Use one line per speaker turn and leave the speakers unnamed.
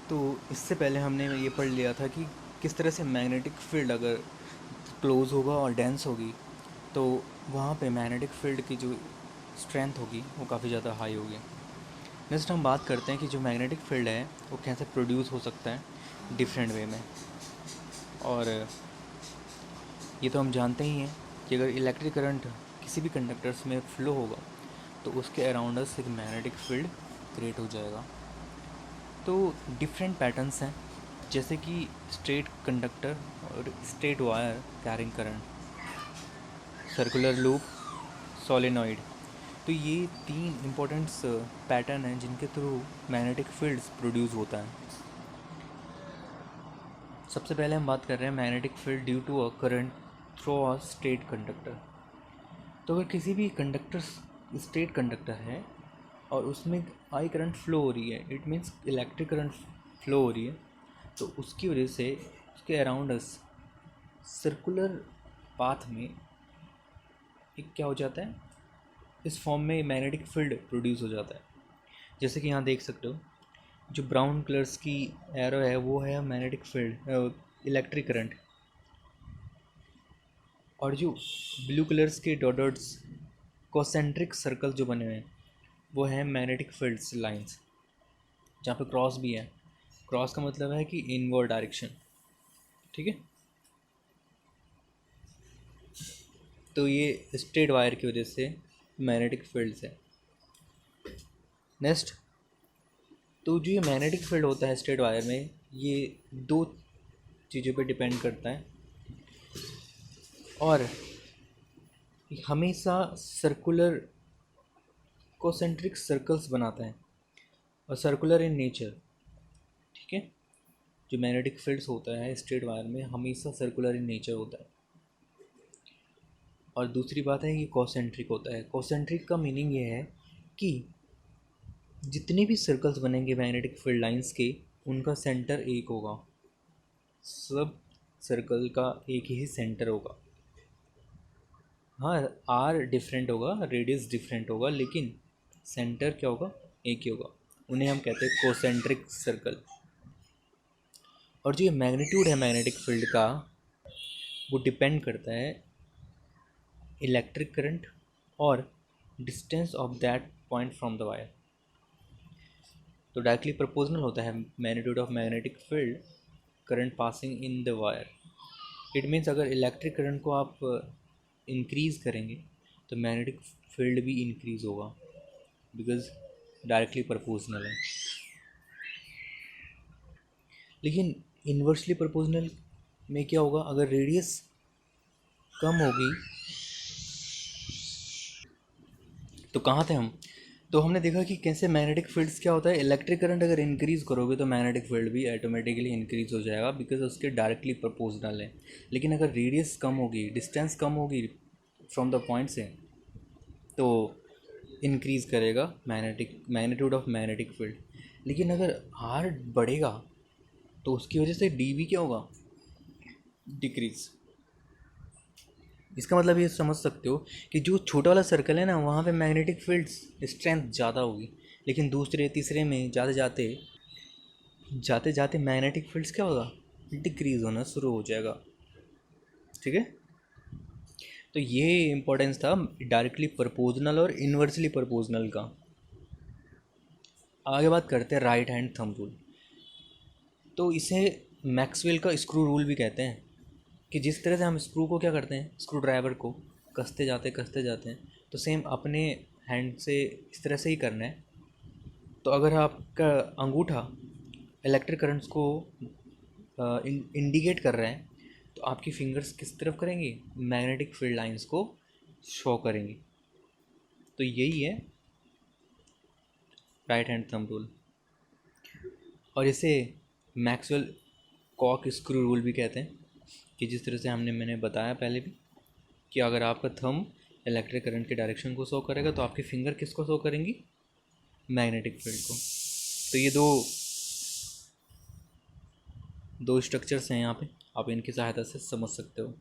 तो इससे पहले हमने ये पढ़ लिया था कि किस तरह से मैग्नेटिक फील्ड अगर क्लोज होगा और डेंस होगी तो वहाँ पे मैग्नेटिक फील्ड की जो स्ट्रेंथ होगी वो काफ़ी ज़्यादा हाई होगी। नेक्स्ट हम बात करते हैं कि जो मैग्नेटिक फील्ड है वो कैसे प्रोड्यूस हो सकता है डिफरेंट वे में। और ये तो हम जानते ही हैं कि अगर इलेक्ट्रिक करंट किसी भी कंडक्टर्स में फ्लो होगा तो उसके अराउंड एक मैग्नेटिक फील्ड क्रिएट हो जाएगा। तो डिफरेंट पैटर्न्स हैं जैसे कि स्ट्रेट कंडक्टर और straight wire carrying current, circular loop, solenoid. तो ये तीन इम्पोर्टेंट पैटर्न हैं जिनके थ्रू मैग्नेटिक फील्ड्स प्रोड्यूस होता है। सबसे पहले हम बात कर रहे हैं magnetic field due to a current through a straight conductor. तो अगर किसी भी कंडक्टर स्ट्रेट कंडक्टर है और उसमें आई करंट फ्लो हो रही है, it means electric current flow हो रही है, तो उसकी वजह से उसके अराउंड सर्कुलर पाथ में एक क्या हो जाता है, इस फॉर्म में मैग्नेटिक फील्ड प्रोड्यूस हो जाता है। जैसे कि यहाँ देख सकते हो जो ब्राउन कलर्स की एरो है वो है मैग्नेटिक फील्ड, इलेक्ट्रिक करंट, और जो ब्लू कलर्स के डॉट्स कॉन्सेंट्रिक सर्कल जो बने हुए हैं वो है मैग्नेटिक फील्ड्स लाइंस, जहाँ पे क्रॉस भी है। क्रॉस का मतलब है कि इनवर्ड डायरेक्शन, ठीक है। तो ये स्ट्रेट वायर की वजह से मैग्नेटिक फील्ड्स है। नेक्स्ट, तो जो ये मैग्नेटिक फील्ड होता है स्ट्रेट वायर में, ये दो चीज़ों पे डिपेंड करता है और हमेशा सर्कुलर कॉन्सेंट्रिक सर्कल्स बनाता है और सर्कुलर इन नेचर, ठीक है। जो मैग्नेटिक फील्ड्स होता है स्ट्रेट वायर में हमेशा सर्कुलर इन नेचर होता है। और दूसरी बात है ये कॉन्सेंट्रिक होता है। कॉन्सेंट्रिक का मीनिंग ये है कि जितने भी सर्कल्स बनेंगे मैग्नेटिक फील्ड लाइंस के, उनका सेंटर एक होगा, सब सर्कल का एक ही सेंटर होगा। हाँ, आर डिफरेंट होगा, रेडियस डिफरेंट होगा, लेकिन सेंटर क्या होगा, एक ही होगा। उन्हें हम कहते हैं कोसेंट्रिक सर्कल। और जो ये मैग्नीट्यूड है मैग्नेटिक फील्ड का वो डिपेंड करता है इलेक्ट्रिक करंट और distance of that point from the wire. तो डायरेक्टली प्रोपोर्शनल होता है magnitude of magnetic field current passing in the wire. It means अगर इलेक्ट्रिक करंट को आप इंक्रीज़ करेंगे तो मैग्नेटिक फील्ड भी इंक्रीज़ होगा, बिकॉज डायरेक्टली प्रोपोर्शनल है। लेकिन इन्वर्सली प्रोपोर्शनल में क्या होगा, अगर रेडियस कम होगी तो कहाँ थे हम, तो हमने देखा कि कैसे मैग्नेटिक फील्ड्स क्या होता है, इलेक्ट्रिक करंट अगर इंक्रीज़ करोगे तो मैग्नेटिक फील्ड भी ऑटोमेटिकली इंक्रीज़ हो जाएगा, बिकॉज उसके डायरेक्टली प्रोपोर्शनल है। लेकिन अगर रेडियस कम होगी, डिस्टेंस कम होगी फ्रॉम द पॉइंट से, तो इंक्रीज़ करेगा मैग्नीट्यूड ऑफ मैग्नेटिक फील्ड। लेकिन अगर आर बढ़ेगा तो उसकी वजह से डी भी क्या होगा, डिक्रीज़। इसका मतलब ये समझ सकते हो कि जो छोटा वाला सर्कल है ना, वहाँ पे मैग्नेटिक फील्ड्स स्ट्रेंथ ज़्यादा होगी, लेकिन दूसरे तीसरे में जाते जाते जाते जाते मैग्नेटिक फील्ड्स क्या होगा, डिक्रीज़ होना शुरू हो जाएगा, ठीक है। तो ये इम्पोर्टेंस था डायरेक्टली प्रोपोर्शनल और इन्वर्सली प्रोपोर्शनल का। आगे बात करते हैं राइट हैंड थंब रूल। तो इसे मैक्सवेल का स्क्रू रूल भी कहते हैं कि जिस तरह से हम स्क्रू को क्या करते हैं, स्क्रू ड्राइवर को कसते जाते हैं, तो सेम अपने हैंड से इस तरह से ही करना है। तो अगर आपका अंगूठा इलेक्ट्रिक करंट्स को इंडिकेट कर रहे हैं तो आपकी फिंगर्स किस तरफ करेंगी, मैग्नेटिक फील्ड लाइंस को शो करेंगी। तो यही है राइट हैंड थंब रूल, और इसे मैक्सवेल कॉक स्क्रू रूल भी कहते हैं कि जिस तरह से मैंने बताया पहले भी कि अगर आपका थंब इलेक्ट्रिक करंट के डायरेक्शन को शो करेगा तो आपकी फिंगर किसको शो करेंगी, मैग्नेटिक फील्ड को। तो ये दो स्ट्रक्चर्स हैं यहाँ पे, आप इनकी सहायता से समझ सकते हो।